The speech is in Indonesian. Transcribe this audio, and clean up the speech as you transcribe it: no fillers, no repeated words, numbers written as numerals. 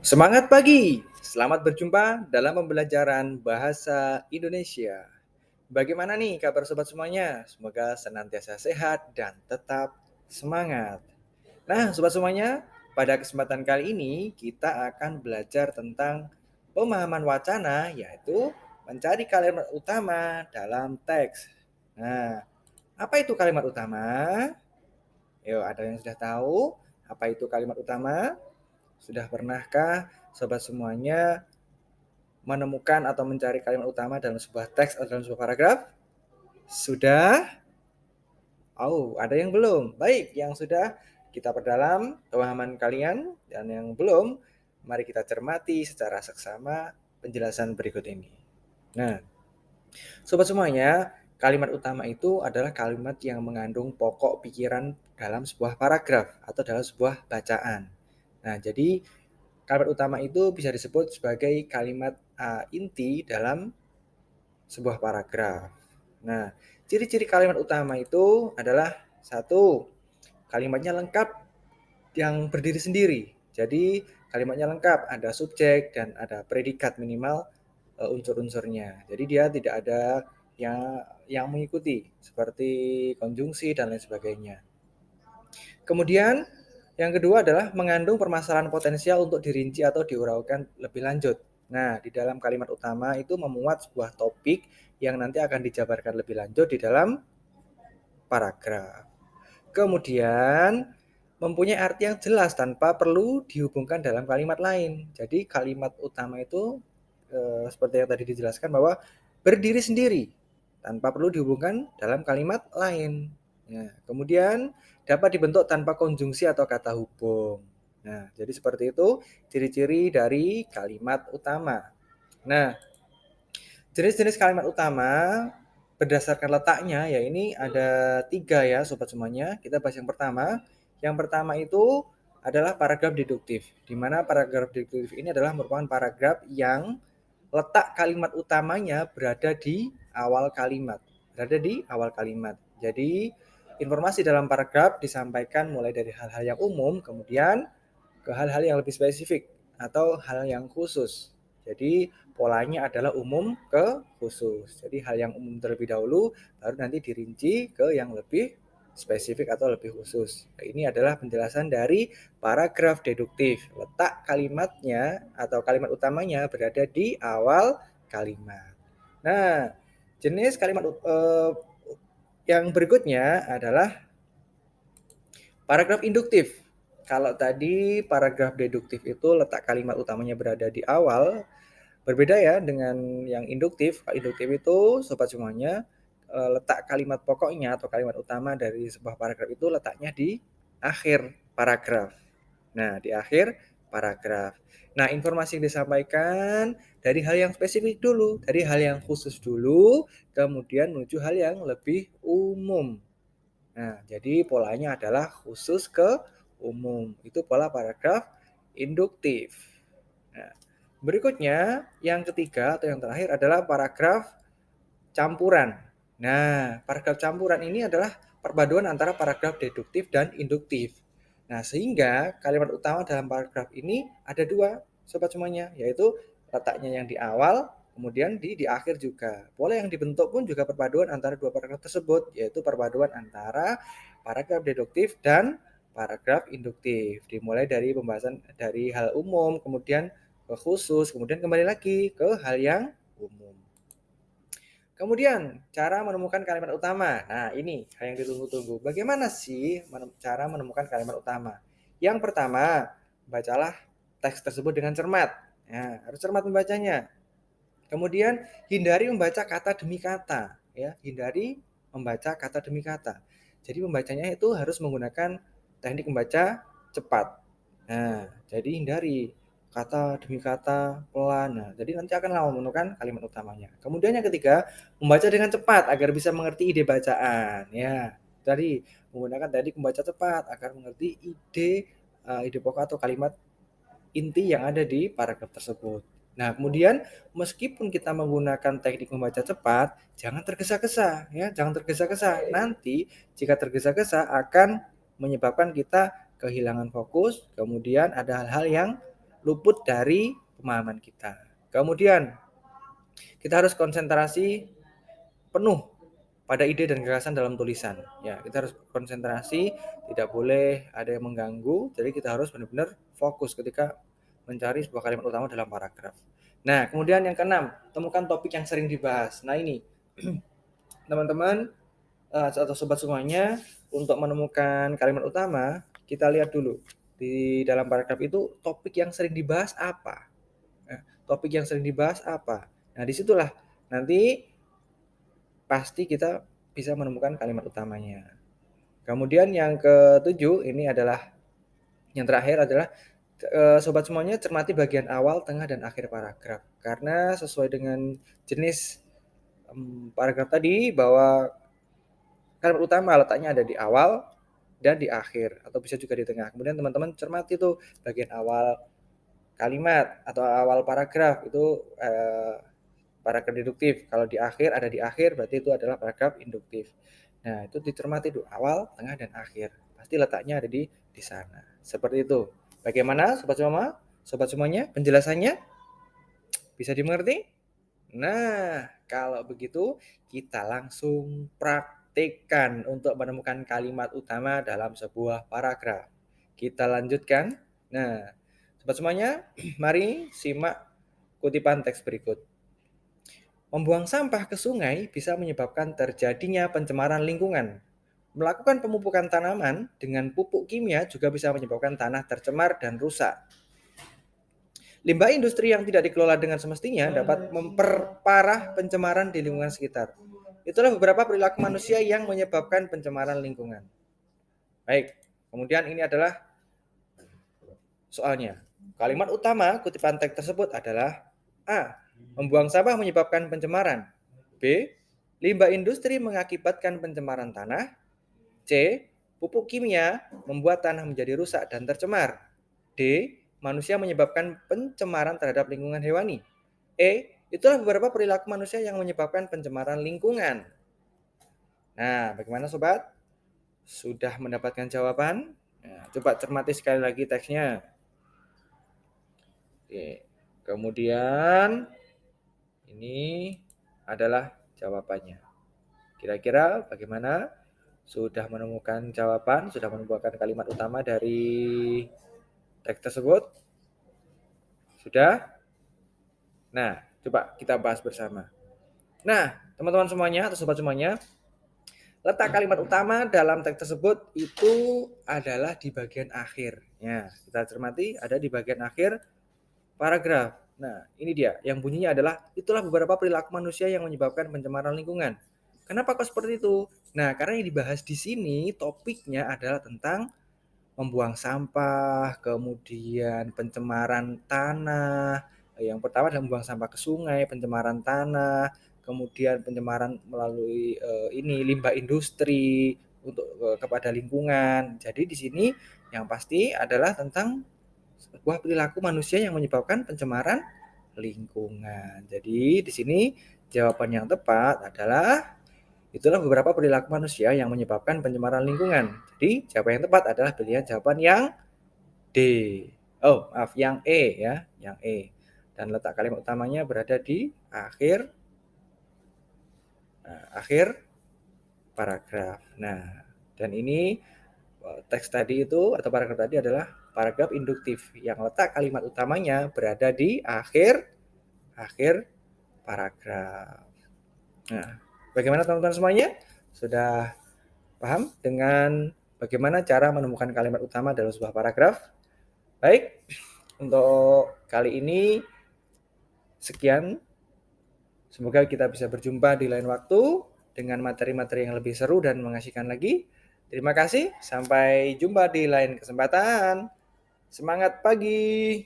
Semangat pagi! Selamat berjumpa dalam pembelajaran bahasa Indonesia. Bagaimana nih kabar sobat semuanya? Semoga senantiasa sehat dan tetap semangat. Nah, sobat semuanya, pada kesempatan kali ini kita akan belajar tentang pemahaman wacana, yaitu mencari kalimat utama dalam teks. Nah, apa itu kalimat utama? Yuk, ada yang sudah tahu apa itu kalimat utama? Sudah pernahkah sobat semuanya menemukan atau mencari kalimat utama dalam sebuah teks atau dalam sebuah paragraf? Sudah? Oh, ada yang belum. Baik, yang sudah kita perdalam pemahaman kalian dan yang belum, mari kita cermati secara seksama penjelasan berikut ini. Nah, sobat semuanya, kalimat utama itu adalah kalimat yang mengandung pokok pikiran dalam sebuah paragraf atau dalam sebuah bacaan. Nah, jadi kalimat utama itu bisa disebut sebagai kalimat inti dalam sebuah paragraf. Nah, ciri-ciri kalimat utama itu adalah satu, kalimatnya lengkap yang berdiri sendiri. Jadi kalimatnya lengkap, ada subjek dan ada predikat minimal unsur-unsurnya. Jadi dia tidak ada yang mengikuti seperti konjungsi dan lain sebagainya. Kemudian yang kedua adalah mengandung permasalahan potensial untuk dirinci atau diuraikan lebih lanjut. Nah, di dalam kalimat utama itu memuat sebuah topik yang nanti akan dijabarkan lebih lanjut di dalam paragraf. Kemudian mempunyai arti yang jelas tanpa perlu dihubungkan dalam kalimat lain. Jadi kalimat utama itu seperti yang tadi dijelaskan bahwa berdiri sendiri tanpa perlu dihubungkan dalam kalimat lain. Ya, kemudian dapat dibentuk tanpa konjungsi atau kata hubung. Nah, jadi seperti itu ciri-ciri dari kalimat utama. Nah, jenis-jenis kalimat utama berdasarkan letaknya ya ini ada 3 ya sobat semuanya. Kita bahas yang pertama. Yang pertama itu adalah paragraf deduktif, di mana paragraf deduktif ini adalah merupakan paragraf yang letak kalimat utamanya berada di awal kalimat. Berada di awal kalimat. Jadi informasi dalam paragraf disampaikan mulai dari hal-hal yang umum kemudian ke hal-hal yang lebih spesifik atau hal yang khusus. Jadi polanya adalah umum ke khusus. Jadi hal yang umum terlebih dahulu, baru nanti dirinci ke yang lebih spesifik atau lebih khusus. Nah, ini adalah penjelasan dari paragraf deduktif. Letak kalimatnya atau kalimat utamanya berada di awal kalimat. Nah, jenis kalimat yang berikutnya adalah paragraf induktif. Kalau tadi paragraf deduktif itu letak kalimat utamanya berada di awal, berbeda ya dengan yang induktif. Induktif itu sobat semuanya letak kalimat pokoknya atau kalimat utama dari sebuah paragraf itu letaknya di akhir paragraf. Nah, di akhir paragraf. Nah, informasi yang disampaikan dari hal yang spesifik dulu, dari hal yang khusus dulu, kemudian menuju hal yang lebih umum. Nah, jadi polanya adalah khusus ke umum. Itu pola paragraf induktif. Nah, berikutnya yang ketiga atau yang terakhir adalah paragraf campuran. Nah, paragraf campuran ini adalah perpaduan antara paragraf deduktif dan induktif. Nah, sehingga kalimat utama dalam paragraf ini ada dua, sobat semuanya, yaitu letaknya yang di awal, kemudian di akhir juga. Pola yang dibentuk pun juga perpaduan antara dua paragraf tersebut, yaitu perpaduan antara paragraf deduktif dan paragraf induktif. Dimulai dari pembahasan dari hal umum, kemudian ke khusus, kemudian kembali lagi ke hal yang umum. Kemudian, cara menemukan kalimat utama. Nah, ini yang ditunggu-tunggu. Bagaimana sih cara menemukan kalimat utama? Yang pertama, bacalah teks tersebut dengan cermat. Ya, harus cermat membacanya. Kemudian, hindari membaca kata demi kata. Ya, hindari membaca kata demi kata. Jadi membacanya itu harus menggunakan teknik membaca cepat. Nah, jadi hindari kata demi kata pelan. Nah, jadi nanti akan lama menemukan kalimat utamanya. Kemudian yang ketiga, membaca dengan cepat agar bisa mengerti ide bacaan. Ya, tadi menggunakan teknik membaca cepat agar mengerti ide pokok atau kalimat inti yang ada di paragraf tersebut. Nah, kemudian meskipun kita menggunakan teknik membaca cepat, jangan tergesa-gesa ya, jangan tergesa-gesa. Nanti jika tergesa-gesa akan menyebabkan kita kehilangan fokus, kemudian ada hal-hal yang luput dari pemahaman kita. Kemudian kita harus konsentrasi penuh pada ide dan gagasan dalam tulisan. Ya, kita harus konsentrasi, tidak boleh ada yang mengganggu. Jadi kita harus benar-benar fokus ketika mencari sebuah kalimat utama dalam paragraf. Nah, kemudian yang keenam, temukan topik yang sering dibahas. Nah, ini teman-teman atau sobat semuanya, untuk menemukan kalimat utama, kita lihat dulu di dalam paragraf itu topik yang sering dibahas apa. Nah, topik yang sering dibahas apa. Nah, disitulah nanti pasti kita bisa menemukan kalimat utamanya. Kemudian yang ketujuh, ini adalah yang terakhir adalah sobat semuanya, cermati bagian awal, tengah, dan akhir paragraf. Karena sesuai dengan jenis paragraf tadi, bahwa kalimat utama letaknya ada di awal dan di akhir, atau bisa juga di tengah. Kemudian teman-teman cermati itu bagian awal kalimat atau awal paragraf itu paragraf deduktif. Kalau di akhir ada di akhir, berarti itu adalah paragraf induktif. Nah, itu dicermati dulu awal, tengah, dan akhir. Pasti letaknya ada di sana. Seperti itu. Bagaimana sobat semua? Sobat semuanya, penjelasannya bisa dimengerti? Nah, kalau begitu kita langsung praktikkan untuk menemukan kalimat utama dalam sebuah paragraf. Kita lanjutkan. Nah, sobat semuanya, mari simak kutipan teks berikut. Membuang sampah ke sungai bisa menyebabkan terjadinya pencemaran lingkungan. Melakukan pemupukan tanaman dengan pupuk kimia juga bisa menyebabkan tanah tercemar dan rusak. Limbah industri yang tidak dikelola dengan semestinya dapat memperparah pencemaran di lingkungan sekitar. Itulah beberapa perilaku manusia yang menyebabkan pencemaran lingkungan. Baik, kemudian ini adalah soalnya. Kalimat utama kutipan teks tersebut adalah A. Membuang sampah menyebabkan pencemaran. B. Limbah industri mengakibatkan pencemaran tanah. C. Pupuk kimia membuat tanah menjadi rusak dan tercemar. D. Manusia menyebabkan pencemaran terhadap lingkungan hewani. E. Itulah beberapa perilaku manusia yang menyebabkan pencemaran lingkungan. Nah, bagaimana sobat? Sudah mendapatkan jawaban? Nah, coba cermati sekali lagi teksnya. Oke. Kemudian ini adalah jawabannya. Kira-kira bagaimana? Sudah menemukan jawaban? Sudah menemukan kalimat utama dari teks tersebut? Sudah? Nah, coba kita bahas bersama. Nah, teman-teman semuanya atau sobat semuanya, letak kalimat utama dalam teks tersebut itu adalah di bagian akhir. Ya, kita cermati ada di bagian akhir paragraf. Nah, ini dia yang bunyinya adalah itulah beberapa perilaku manusia yang menyebabkan pencemaran lingkungan. Kenapa kok seperti itu? Nah, karena yang dibahas di sini topiknya adalah tentang membuang sampah, kemudian pencemaran tanah. Yang pertama adalah membuang sampah ke sungai, pencemaran tanah, kemudian pencemaran melalui ini limbah industri untuk kepada lingkungan. Jadi di sini yang pasti adalah tentang sebuah perilaku manusia yang menyebabkan pencemaran lingkungan. Jadi di sini jawaban yang tepat adalah itulah beberapa perilaku manusia yang menyebabkan pencemaran lingkungan. Jadi jawaban yang tepat adalah pilihan jawaban yang D. Oh, maaf, yang E ya, yang E. Dan letak kalimat utamanya berada di akhir paragraf. Nah, dan ini teks tadi itu atau paragraf tadi adalah paragraf induktif yang letak kalimat utamanya berada di akhir paragraf. Nah, bagaimana teman-teman semuanya? Sudah paham dengan bagaimana cara menemukan kalimat utama dalam sebuah paragraf? Baik, untuk kali ini sekian. Semoga kita bisa berjumpa di lain waktu dengan materi-materi yang lebih seru dan mengasihkan lagi. Terima kasih, sampai jumpa di lain kesempatan. Semangat pagi!